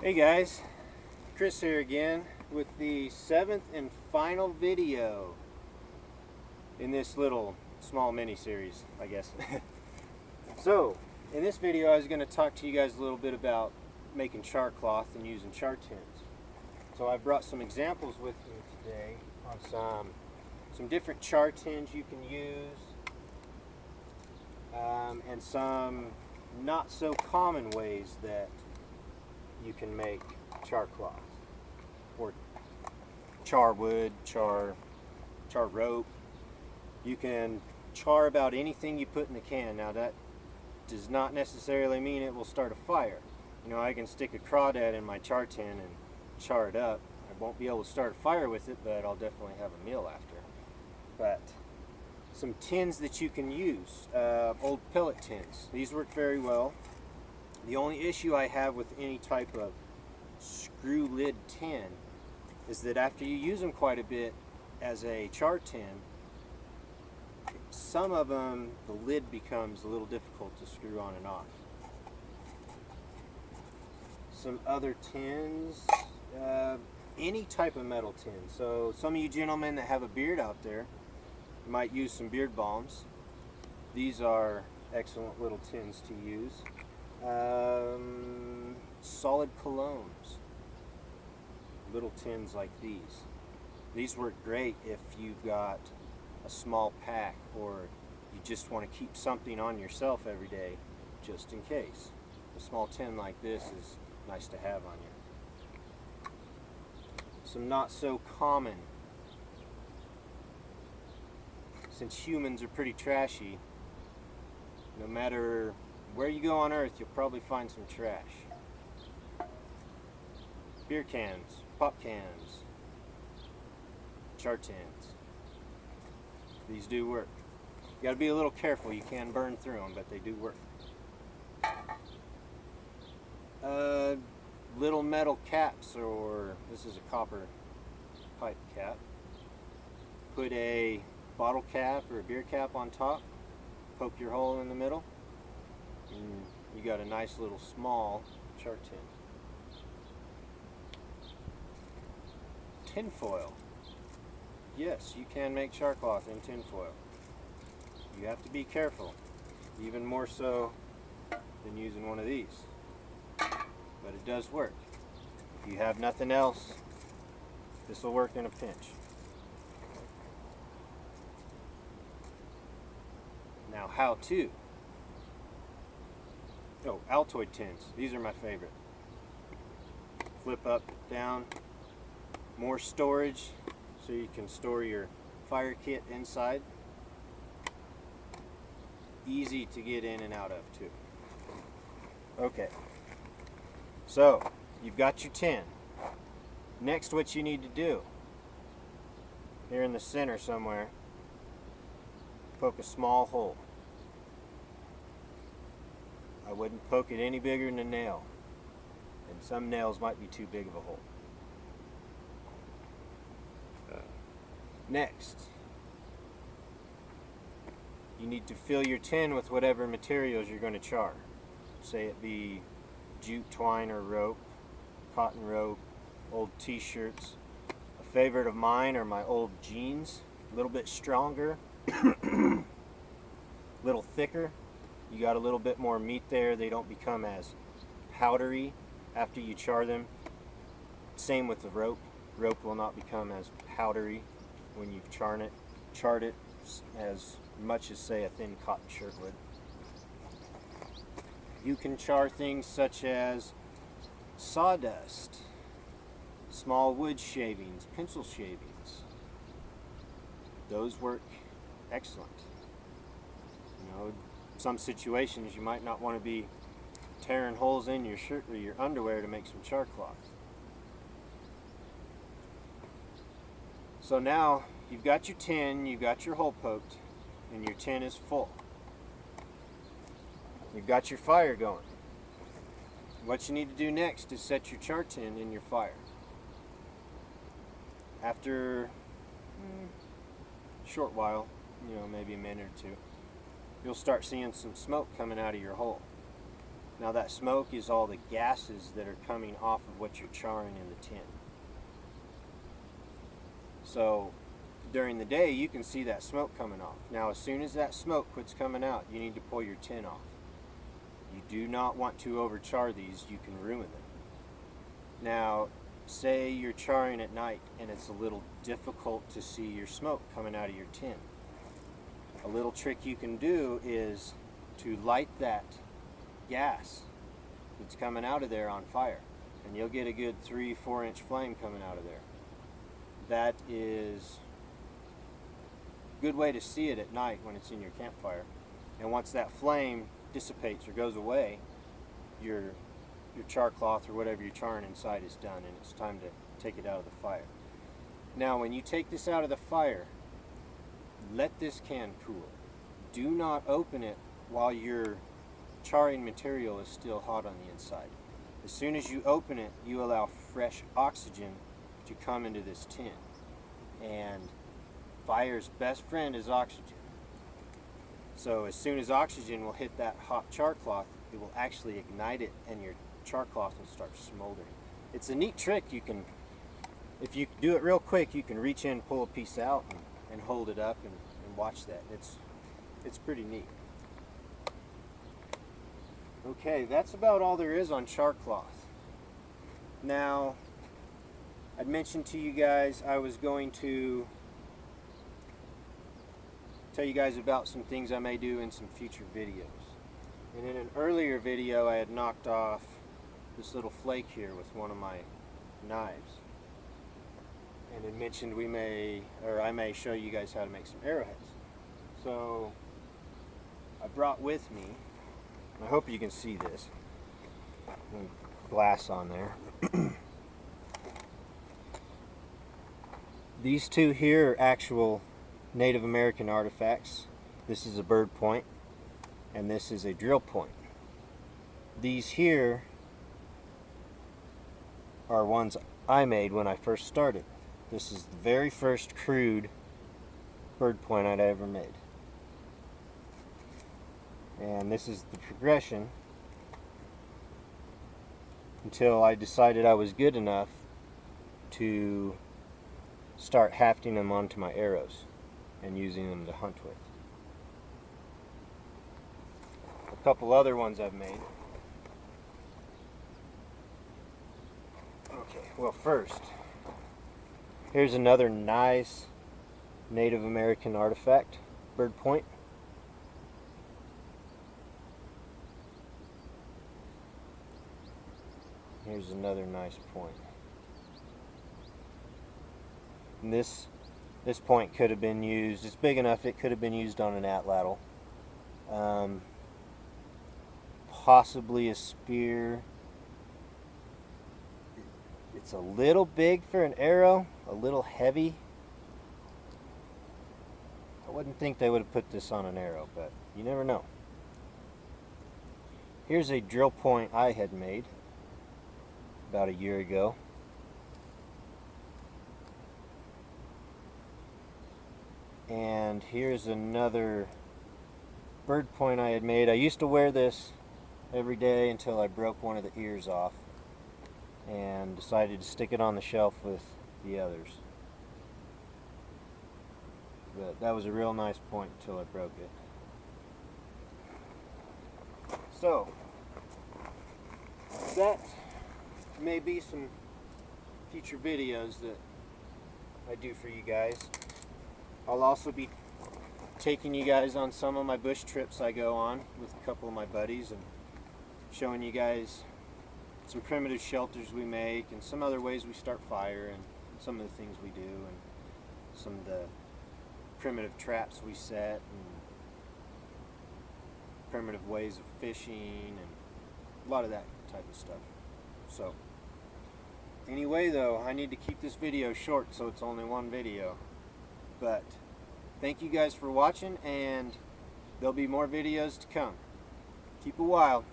Hey guys, Chris here again with the 7th and final video in this little small mini series, I guess. So, in this video I was going to talk to you guys a little bit about making char cloth and using char-tins. So I brought some examples with me today on some different char-tins you can use, and some not so common ways that you can make char cloth or char wood, char rope. You can char about anything you put in the can. Now that does not necessarily mean it will start a fire. You know, I can stick a crawdad in my char tin and char it up. I won't be able to start a fire with it, but I'll definitely have a meal after. But some tins that you can use, old pellet tins. These work very well. The only issue I have with any type of screw lid tin is that after you use them quite a bit as a char tin, some of them, the lid becomes a little difficult to screw on and off. Some other tins, any type of metal tin. So some of you gentlemen that have a beard out there might use some beard balms. These are excellent little tins to use. Solid colognes, little tins like these. These work great if you've got a small pack or you just want to keep something on yourself every day just in case. A small tin like this is nice to have on you. Some not so common, since humans are pretty trashy, no matter where you go on earth, you'll probably find some trash. Beer cans, pop cans, char tins. These do work. You gotta be a little careful, you can burn through them, but they do work. Little metal caps, or this is a copper pipe cap. Put a bottle cap or a beer cap on top, poke your hole in the middle, and you got a nice little small char tin. Tin foil. Yes, you can make char cloth in tin foil. You have to be careful, even more so than using one of these. But it does work. If you have nothing else, this will work in a pinch. Now, how to? Oh, Altoid tins. These are my favorite. Flip up, down, more storage so you can store your fire kit inside. Easy to get in and out of too. Okay, so you've got your tin. Next, what you need to do, here in the center somewhere, poke a small hole. I wouldn't poke it any bigger than a nail, and some nails might be too big of a hole. Next, you need to fill your tin with whatever materials you're going to char. Say it be jute, twine, or rope, cotton rope, old t-shirts. A favorite of mine are my old jeans, a little bit stronger, a little thicker. You got a little bit more meat there. They don't become as powdery after you char them. Same with the rope. Rope will not become as powdery when you've charred it as much as, say, a thin cotton shirt would. You can char things such as sawdust, small wood shavings, pencil shavings. Those work excellent. You know, some situations you might not want to be tearing holes in your shirt or your underwear to make some char cloth. So now you've got your tin, you've got your hole poked, and your tin is full. You've got your fire going. What you need to do next is set your char tin in your fire. After a short while, you know, maybe a minute or two, you'll start seeing some smoke coming out of your hole. Now that smoke is all the gases that are coming off of what you're charring in the tin. So during the day you can see that smoke coming off. Now as soon as that smoke quits coming out, you need to pull your tin off. You do not want to overchar these, you can ruin them. Now say you're charring at night and it's a little difficult to see your smoke coming out of your tin. A little trick you can do is to light that gas that's coming out of there on fire, and you'll get a good 3-4 inch flame coming out of there. That is a good way to see it at night when it's in your campfire. And once that flame dissipates or goes away, your char cloth or whatever you're charring inside is done, and it's time to take it out of the fire. Now when you take this out of the fire, let this can cool. Do not open it while your charring material is still hot on the inside. As soon as you open it, you allow fresh oxygen to come into this tin. And fire's best friend is oxygen. So as soon as oxygen will hit that hot char cloth, it will actually ignite it and your char cloth will start smoldering. It's a neat trick. You can, if you do it real quick, you can reach in, pull a piece out, and hold it up and watch that. It's pretty neat. Okay, that's about all there is on char cloth. Now, I'd mentioned to you guys I was going to tell you guys about some things I may do in some future videos. And in an earlier video I had knocked off this little flake here with one of my knives. And it mentioned I may show you guys how to make some arrowheads. So I brought with me, I hope you can see this, glass on there. These two here are actual Native American artifacts. This is a bird point and this is a drill point. These here are ones I made when I first started. This is the very first crude bird point I'd ever made. And this is the progression until I decided I was good enough to start hafting them onto my arrows and using them to hunt with. A couple other ones I've made. Okay, well first, here's another nice Native American artifact, bird point. Here's another nice point. And this point could have been used, it's big enough it could have been used on an atlatl. Possibly a spear. It's a little big for an arrow, a little heavy. I wouldn't think they would have put this on an arrow, but you never know. Here's a drill point I had made about a year ago. And here's another bird point I had made. I used to wear this every day until I broke one of the ears off and decided to stick it on the shelf with the others. But that was a real nice point until I broke it. So that may be some future videos that I do for you guys. I'll also be taking you guys on some of my bush trips I go on with a couple of my buddies and showing you guys some primitive shelters we make and some other ways we start fire and some of the things we do and some of the primitive traps we set and primitive ways of fishing and a lot of that type of stuff. So anyway though, I need to keep this video short so it's only one video. But thank you guys for watching, and there'll be more videos to come. Keep it wild.